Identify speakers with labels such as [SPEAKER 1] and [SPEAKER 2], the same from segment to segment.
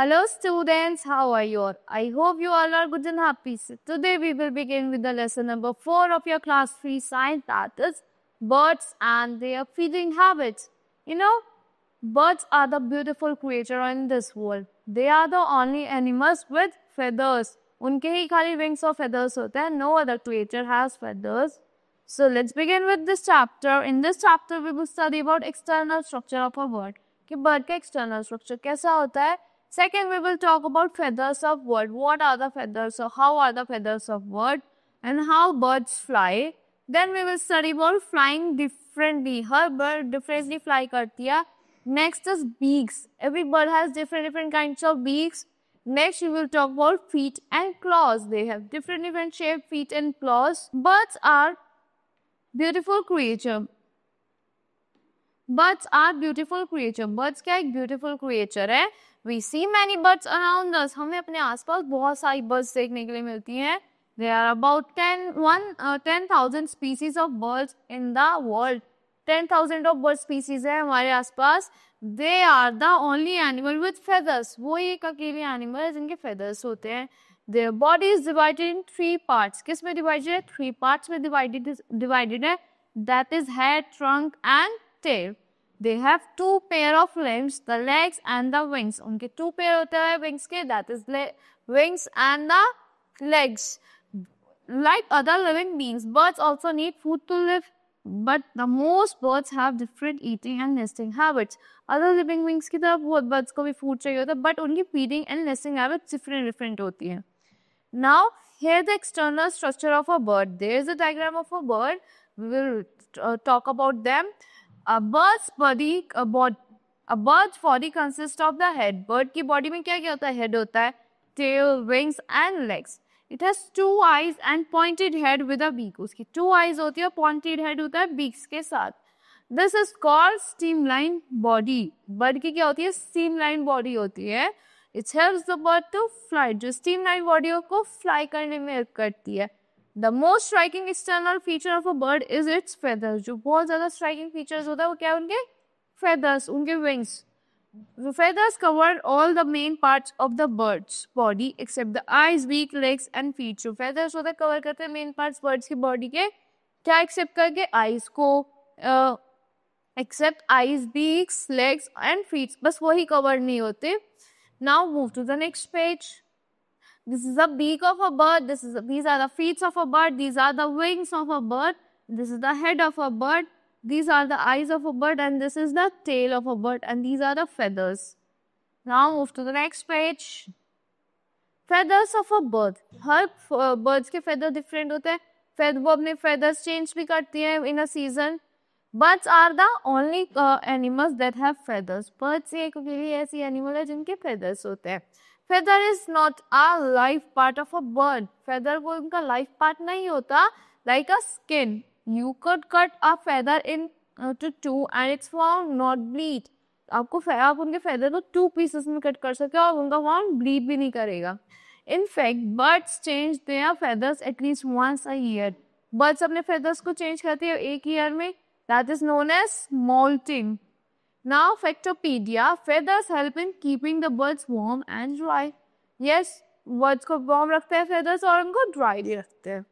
[SPEAKER 1] Hello students, how are you all? I hope you all are good and happy. So today we will begin with the lesson number 4 of your class 3 science, that is birds and their feeding habits. You know, birds are the beautiful creature in this world. They are the only animals with feathers. उनके ही खाली wings और feathers होते हैं. No other creature has feathers. So let's begin with this chapter. In this chapter we will study about external structure of a bird. कि bird का external structure कैसा होता है. Second, we will talk about feathers of bird. What are the feathers or how are the feathers of bird and how birds fly. Then we will study about flying differently. Her bird differently fly करती है. Next is beaks. Every bird has different kinds of beaks. Next, we will talk about feet and claws. They have different shaped feet and claws. Birds are beautiful creature. Birds are beautiful creature. Birds क्या एक beautiful creature है. We see many birds around us. हमें अपने आसपास बहुत सारी birds देखने के लिए मिलती हैं. There are about 10,000 species of birds in the world. 10,000 of bird species है हमारे आसपास. They are the only animal with feathers. वो एक अकेले animal है जिनके feathers होते हैं. Their body is divided in 3 parts. किस में divided है? 3 parts में divided है. That is head, trunk and tail. They have 2 pair of limbs, the legs and the wings. उनके 2 pair होते हैं wings के, that is wings and the legs. Like other living beings, birds also need food to live. But the most birds have different eating and nesting habits. Other living beings की तरफ बहुत birds को भी food चाहिए होता है, but उनकी feeding and nesting habits different होती हैं. Now, here the external structure of a bird. There is a diagram of a bird. We will talk about them. A bird's body consists of the head. Bird की body में क्या क्या होता है? Head होता है, tail, wings and legs. It has 2 eyes and pointed head with a beak. उसकी 2 eyes होती है, pointed head होता है beaks के साथ. This is called streamline body. Bird की क्या होती है? Streamline body होती है. It helps the bird to fly. जो streamline body को fly करने में help करती है. The most striking external feature of a bird is its feathers. जो बहुत ज़्यादा striking features होता है वो क्या है उनके? Feathers, उनके wings. The feathers cover all the main parts of the bird's body except the eyes, beak, legs and feet. जो feathers होता है cover करते हैं main parts birds की body के. क्या except करके? Eyes को except eyes, beaks, legs and feet. बस वही cover नहीं होते. Now move to the next page. This is the beak of a bird. These are the feet of a bird. These are the wings of a bird. This is the head of a bird. These are the eyes of a bird and this is the tail of a bird and these are the feathers. Now move to the next page. Feathers of a bird. Her birds के feather different होते हैं. वो अपने feathers change भी करती हैं in a season. Birds are the only animals that have feathers. Birds एक अकेली ऐसी animal है जिनके feathers होते हैं. Feather is not a life part of a bird. Feather वो उनका life part नहीं होता. Like a skin. You could cut a feather into 2 and its wound not bleed. आप उनके feather को 2 pieces में cut कर सकते हो और उनका wound bleed भी नहीं करेगा. In fact, birds change their feathers at least once a year. Birds अपने feathers को change करते हैं एक year में. That is known as molting. Now, Factopedia. Feathers help in keeping the birds warm and dry. Yes, birds को warm रखते हैं feathers और उनको dry भी रखते हैं.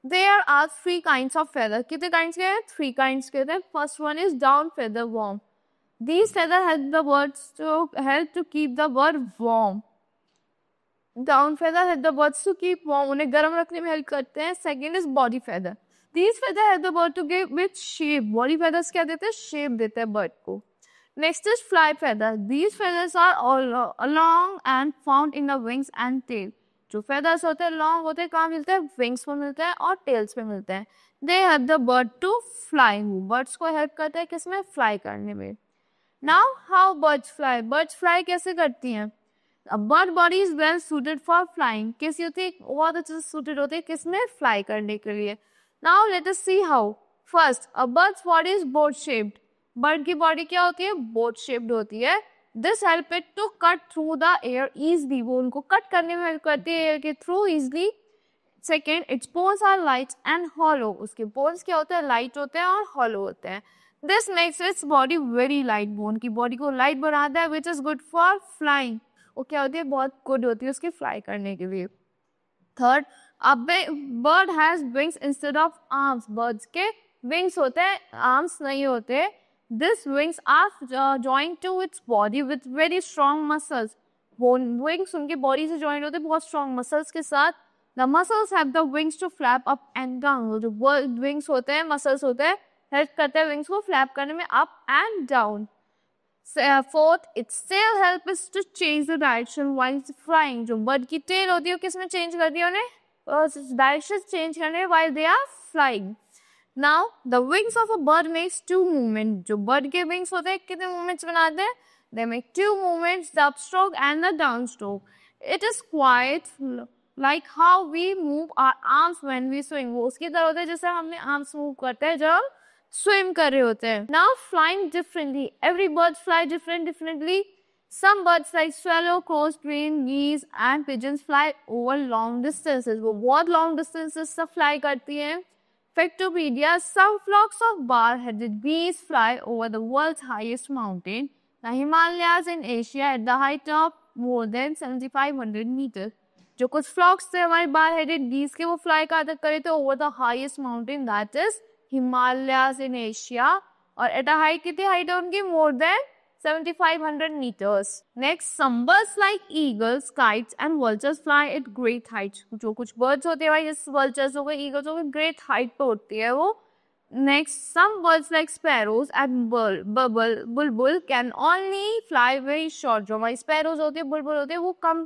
[SPEAKER 1] There are 3 kinds of feathers. कितने kinds के हैं? 3 kinds के हैं. First one is down feather worm. These feathers help the birds to keep the bird warm. Down feather help the birds to keep warm. उन्हें गर्म रखने में help करते हैं. Second is body feather. These feathers help the bird to give with shape. Body feathers क्या देते हैं? Shape देते हैं bird को. Next is fly feather. These feathers are all long and found in the wings and tail. जो feathers होते हैं long होते हैं कहाँ मिलते हैं? Wings पे मिलते हैं और tails पे मिलते हैं. They help the bird to fly. Birds को help करते हैं किसमें? Fly करने में. Now how birds fly? Birds fly कैसे करती हैं? A bird body is well suited for flying. कैसी होती है? बहुत अच्छे से suited होती है किसमें? Fly करने के लिए. Now let us see how. First, a bird's body is boat shaped. Bird की body क्या होती है? Boat shaped होती है. This help it to cut through the air easily. वो उनको cut करने में help करती है air के through easily. Second, its bones are light and hollow. उसके bones क्या होते हैं? Light होते हैं और hollow होते हैं. This makes its body very light. वो उनकी body को light बनाता है, which is good for flying. वो क्या होती है, बहुत good होती है उसके fly करने के लिए. Third, a bird has wings instead of arms. Birds के wings होते हैं, arms नहीं होते. These wings are joined to its body with very strong muscles. वो wings उनके body से joined होते हैं बहुत strong muscles के साथ. The muscles have the wings to flap up and down. जो wings होते हैं, muscles होते हैं, help करते हैं wings को flap करने में up and down. Fourth, its tail help is to change the direction while it's flying. जो bird की tail होती है, किसमें change कर दिया उन्हें? Direction change करने while they are flying. Now, the wings of a bird makes two movements. जो bird के wings होते हैं, कितने movements बनाते हैं? They make two movements, the upstroke and the downstroke. It is quite like how we move our arms when we swim. वो उसकी तरह होता है जैसे हमने arms move करते हैं जब swim कर रहे होते हैं. Now flying differently. Every bird fly differently. Some birds like swallow, crows, crane, geese and pigeons fly over long distances. वो बहुत long distances से fly करती हैं. Factopedia, some flocks of bar-headed bees fly over the world's highest mountain, the Himalayas in Asia at the height of more than 7,500 meters. जो कुछ flocks थे हमारे bar-headed bees के वो fly कहाँ तक करे थे over the highest mountain, that is Himalayas in Asia, और at a height कितनी height है उनकी more than 7,500 meters. Next, some birds like eagles, kites and vultures fly at great height. जो कुछ birds होते हैं भाई जैसे vultures हो गए, eagles हो गए, great height पे उड़ती है वो. Next, some birds like sparrows and bulbul can only fly very short. जो हमारी sparrows होती है, bulbul होते हैं, वो कम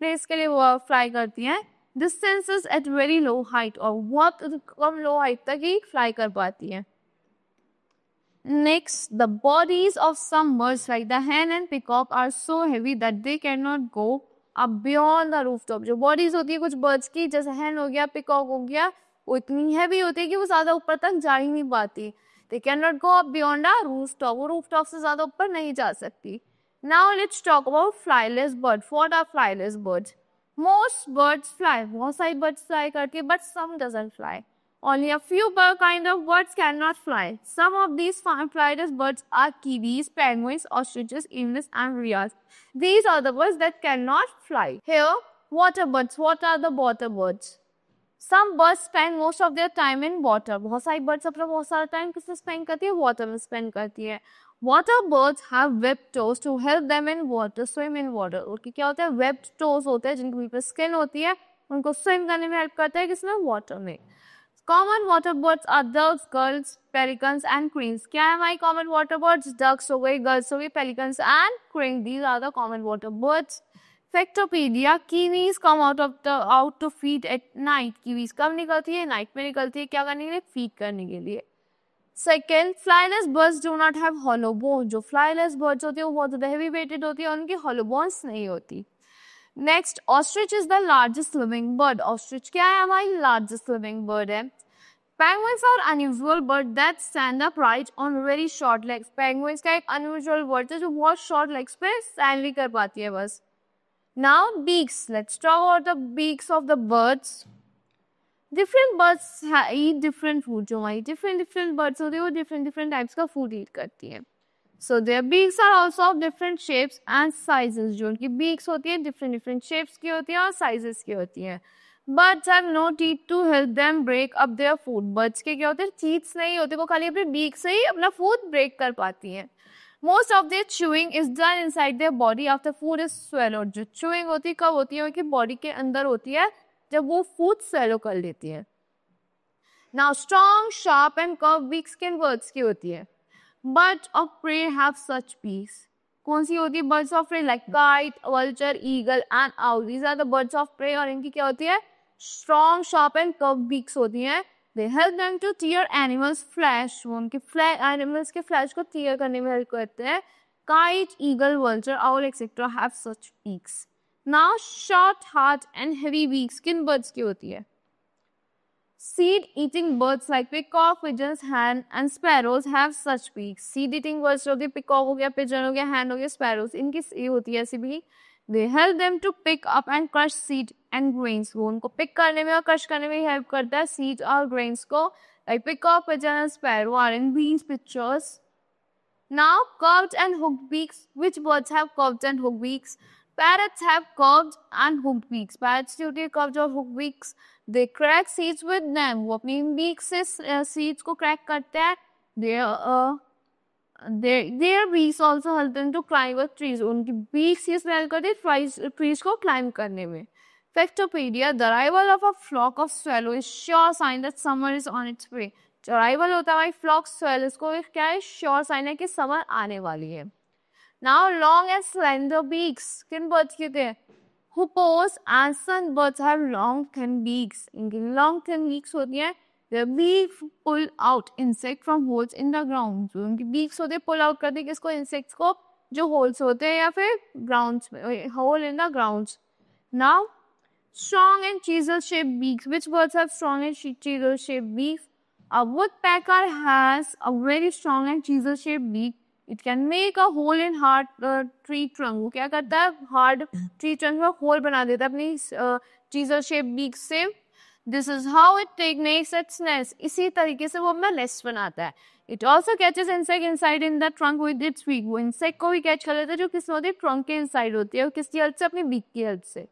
[SPEAKER 1] place के लिए वो fly करती हैं. Distances at very low height और बहुत कम low height तक ही fly कर पाती हैं. Next, the bodies of some birds like the hen and peacock are so heavy that they cannot go up beyond the rooftop. जो bodies होती है कुछ birds की जैसे hen हो गया, peacock हो गया, वो इतनी heavy होती है कि वो ज़्यादा ऊपर तक जा ही नहीं पाती. They cannot go up beyond a rooftop. वो rooftop से ज़्यादा ऊपर नहीं जा सकती. Now let's talk about flyless birds. What are flyless birds? Most birds fly. बहुत सारी birds fly करती है, but some doesn't fly. Only a few kind of birds cannot fly. Some of these flyless birds are kiwis, penguins, ostriches, emus, and rheas. These are the birds that cannot fly. Here, water birds. What are the water birds? Some birds spend most of their time in water. बहुत सारी birds अपना बहुत सारा time किसमें spend करती है? Water में spend करती है. Water birds have webbed toes to help them in water, swim in water. उनकी क्या होता है? Webbed toes होते हैं जिनके ऊपर skin होती है, उनको swim करने में help करता है किसमें? Water में. Common water birds are ducks, gulls, pelicans and cranes. क्या है हमारी common water birds? Ducks हो गई, gulls हो गई, pelicans and cranes. These are the common water birds. Factopedia, kiwis come out to feed at night. Kiwis कब निकलती है? Night में निकलती है. क्या करने के लिए? Feed करने के लिए. Second, flyless birds do not have hollow bones. जो flyless birds होती है वो बहुत ज़्यादा heavy weighted होती है और उनकी hollow bones नहीं होती. Next, ostrich is the largest living bird. Ostrich क्या है हमारी largest living bird है. Penguins are unusual bird that stand upright on very short legs. Penguins का एक unusual bird है जो बहुत short legs पे stand कर पाती है बस. Now beaks. Let's talk about the beaks of the birds. Different birds eat different food. जो हमारी different birds होती है वो different types का food eat करती हैं. So their beaks are also of different shapes and sizes. जो उनकी beaks होती है different shapes की होती हैं और sizes की होती हैं. Birds have no teeth to help them break up their food. Birds के क्या होते हैं? Teeth नहीं होते, वो खाली अपने beak से ही अपना food break कर पाती हैं. Most of their chewing is done inside their body after food is swallowed. जो chewing होती है कब होती है? उनकी body के अंदर होती है जब वो food swallow कर लेती हैं. Now strong, sharp and curved beaks किन birds की होती है? Birds of prey have such beaks. कौन सी होती है? Birds of prey like kite, vulture, eagle and owl. These are the birds of prey और इनकी क्या होती है? Strong, sharp and curved beaks होती हैं. They help them to tear animals' flesh. वो उनके animals के flesh को tear करने में help करते हैं. Kite, eagle, vulture, owl, etc. have such beaks. Now short, hard and heavy beaks किन birds की होती है? Seed-eating birds like peacock, pigeons, hen and sparrows have such beaks. Seed-eating birds होती है, peacock हो गया, pigeon हो गया, hen हो गया, sparrows. इनकी ये होती है ऐसी beak. They help them to pick up and crush seed and grains. वो उनको pick करने में और crush करने में help करता है seeds और grains को. like peacock, pigeon and sparrow are in these pictures. Now, curved and hooked beaks. Which birds have curved and hooked beaks? Parrots have curved and hooked beaks. Parrots do होती है curved और hooked beaks. They crack seeds with them. वो अपनी beaks से seeds को crack करते हैं. Their beaks also help them to climb up trees. उनकी beaks ये help करते हैं trees को climb करने में. Factopedia, the arrival of a flock of swallow is sure sign that summer is on its way. जो arrival होता है भाई flock swallows को क्या है? Sure sign है कि summer आने वाली है. Now long and slender beaks. किन birds के थे? Hoopoes and sunbirds have long thin beaks. इनकी long thin beaks होती हैं. The beak pull out insect from holes in the ground. जो उनकी beaks होते हैं pull out करते हैं किसको? Insects को जो holes होते हैं या फिर grounds में hole in the grounds. Now strong and chisel shaped beaks. Which birds have strong and chisel shaped beaks? A woodpecker has a very strong and chisel shaped beak. It can make a hole in hard tree trunk. वो क्या करता है? Hard tree trunk में hole बना देता है अपनी chisel shaped beak से. This is how it makes its nest. इसी तरीके से वो अपना nest बनाता है. It also catches insect inside in the trunk with its beak. वो insect को भी catch कर लेता है जो किस होती है? Trunk के inside होती है और किसकी help से? अपनी beak की help से.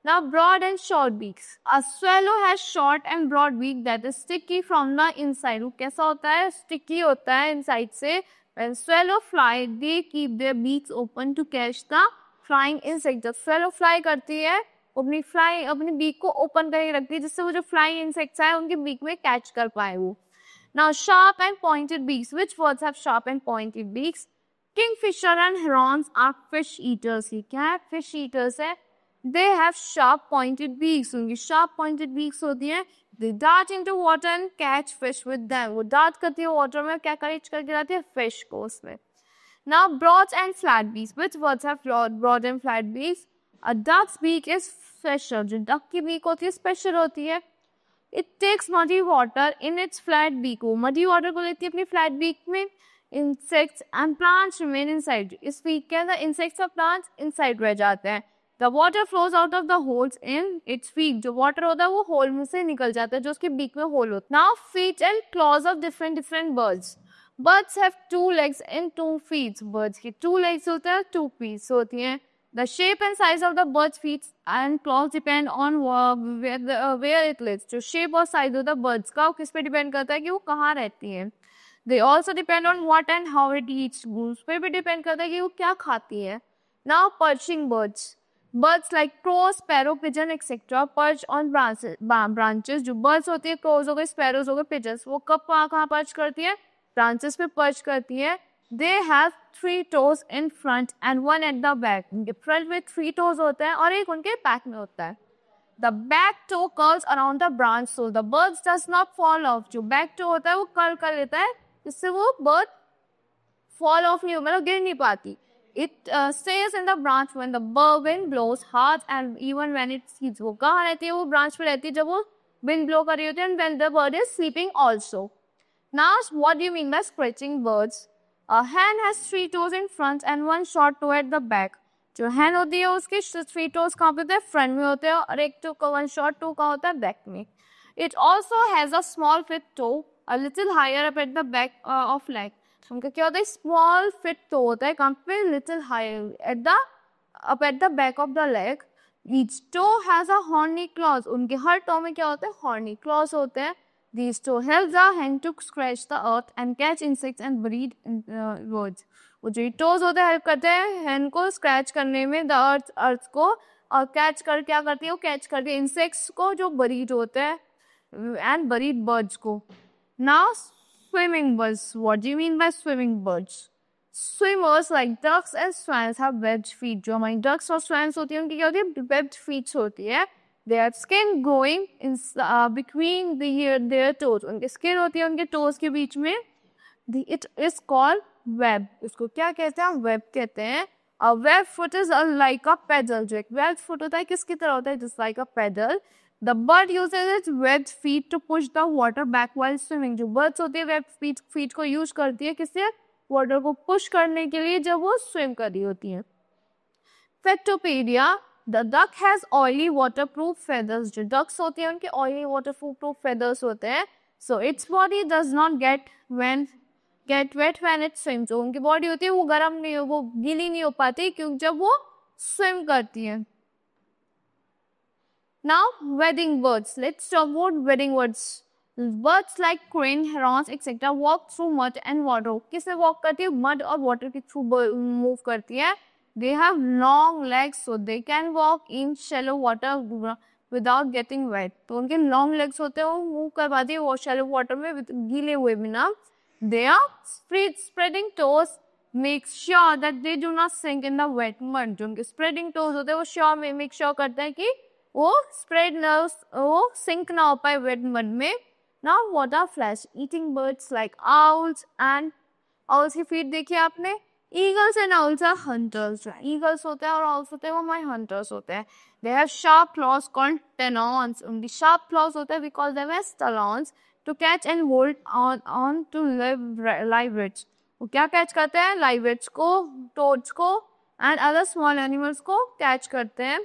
[SPEAKER 1] Now broad and short beaks. A swallow has short and broad beak that is sticky from the inside. वो कैसा होता है? Sticky होता है inside से. When swallow fly, they keep their beaks open to catch the flying insect. जब swallow fly करती है, अपनी beak को open करके रखती है जिससे वो जो flying insects है उनके beak में catch कर पाए वो. Now sharp and pointed beaks. Which birds have sharp and pointed beaks? Kingfisher and herons are fish eaters. ये क्या है? Fish eaters है. They have sharp pointed beaks. उनकी sharp pointed beaks होती हैं. They dart into water and catch fish with them. वो dart करती है water में क्या catch करके लाती है? Fish को उसमें. Now broad and flat beaks. Which birds have broad and flat beaks? A duck's beak is special. जो duck की beak होती है special होती है. It takes muddy water in its flat beak. वो muddy water को लेती है अपनी flat beak में. Insects and plants remain inside. इस beak के अंदर insects और plants inside रह जाते हैं. The water flows out of the holes in its beak. जो water होता है वो hole में से निकल जाता है जो उसके beak में hole होता है. Now feet and claws of different birds. Birds have 2 legs and 2 feet. Birds की 2 legs होते हैं 2 feet होती हैं. The shape and size of the bird's feet and claws depend on where it lives. जो shape और size होता है birds का वो किस पे depend करता है कि वो कहाँ रहती हैं. They also depend on what and how it eats. उस पे भी depend करता है कि वो क्या खाती है. Now perching birds. Birds like crows, sparrow, pigeon, etc. perch on branches. जो birds होती है crows हो गए, sparrows हो गए, pigeons वो कहाँ perch करती है? Branches पे perch करती है. They have 3 toes in front and 1 at the back. उनके front में 3 toes होते हैं और एक उनके back में होता है. The back toe curls around the branch so the bird does not fall off. जो back toe होता है वो curl कर लेता है जिससे वो bird fall off नहीं मतलब गिर नहीं पाती. It stays in the branch when the wind blows hard and even when it seeds. वो कहाँ रहती है? वो branch पे रहती है जब वो wind blow कर रही होती है and when the bird is sleeping also. Now what do you mean by scratching birds? A hen has 3 toes in front and 1 short toe at the back. जो hen होती है उसके 3 toes कहाँ पे होते हैं? Front में होते हैं और एक toe का 1 short toe कहाँ होता है? Back में. It also has a small fit toe a little higher up at the back of leg. उनका क्या होता है? Small fit toe होता है कहाँ पे? Little higher up at the back of the leg. Each toe has a horny claws. उनके हर toe में क्या होता है? Horny claws होते हैं. These toe help the hen to scratch the earth and catch insects and breed birds. वो जो toes होते हैं help करते हैं hen को scratch करने में the earth को और catch कर क्या करती है? वो catch करती है insects को जो breed होते हैं and breed birds को. Now swimming birds. What do you mean by swimming birds? Swimmers like ducks and swans have webbed feet. जो हमारी ducks और swans होती हैं उनकी क्या होती है? Webbed feet होती है. They have skin growing in between their toes. उनके skin होती है उनके toes के बीच में. It is called web. इसको क्या कहते हैं? Web कहते हैं. A web foot is like a paddle. जो एक web foot होता है किसकी तरह होता है? Just like a paddle. The bird uses its webbed feet to push the water back while swimming. जो birds होती है webbed feet को use करती है किससे? Water को push करने के लिए जब वो swim कर रही होती है. Factopedia. The duck has oily waterproof feathers. जो ducks होती हैं उनके oily waterproof feathers होते हैं. So its body does not get wet when it swims. जो उनकी बॉडी होती है वो गर्म नहीं हो, वो गीली नहीं हो पाती क्योंकि जब वो स्विम करती है. Now wading birds. Let's talk about wading birds. Birds like crane, herons, etc. walk through mud and water. किससे walk करती है? Mud और water के through move करती है. They have long legs so they can walk in shallow water without getting wet. तो उनके long legs होते हैं, वो move कर पाती है वो shallow water में गीले हुए बिना. They are spreading toes make sure that they do not sink in the wet mud. जो उनके spreading toes होते हैं वो sure में make sure करते हैं कि वो spread nerves वो sink ना हो पाए wet mud में. Now what are flesh eating birds like owls and owls की feet देखिए आपने. Eagles and owls are hunters. Eagles होते हैं और owls होते हैं वो हमारे hunters होते हैं. They have sharp claws called talons. उनकी sharp claws होते हैं we call them as talons to catch and hold on to live rich. वो क्या catch करते हैं? Live rich को, toads को and other small animals को catch करते हैं.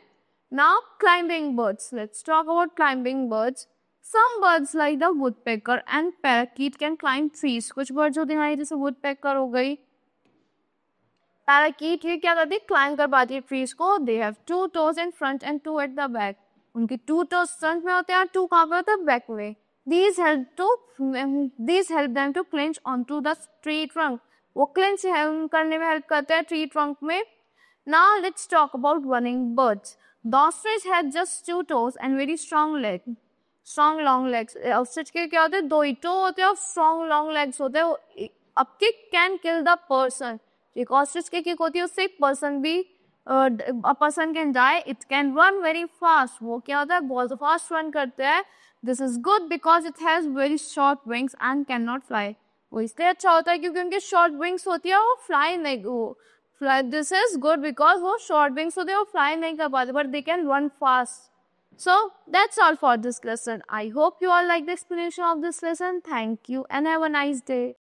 [SPEAKER 1] Now climbing birds. Let's talk about climbing birds. Some birds like the woodpecker and parakeet can climb trees. कुछ birds होती हैं जैसे woodpecker हो गई, parakeet ये क्या करती है? Climb कर पाती है trees को. They have 2 toes in front and 2 at the back. उनकी 2 toes front में होते हैं और 2 कहाँ पे होते हैं? Back में. These help them to clinch onto the tree trunk. वो clinch करने में help करते हैं tree trunk में. Now let's talk about running birds. The ostrich has just 2 toes and very strong long legs. Ostrich के क्या होते हैं? 2 ही toe होते हैं और strong long legs होते हैं. A kick can kill the person. एक ostrich की kick होती है उससे एक person भी a person can die. It can run very fast. वो क्या होता है? बहुत fast run करते हैं. This is good because it has very short wings and cannot fly. वो इसलिए अच्छा होता है क्योंकि उनके short wings होती है वो fly नहीं This is good because वो short wings होते हैं वो fly नहीं कर पाते but they can run fast. So that's all for this lesson. I hope you all like the explanation of this lesson. Thank you and have a nice day.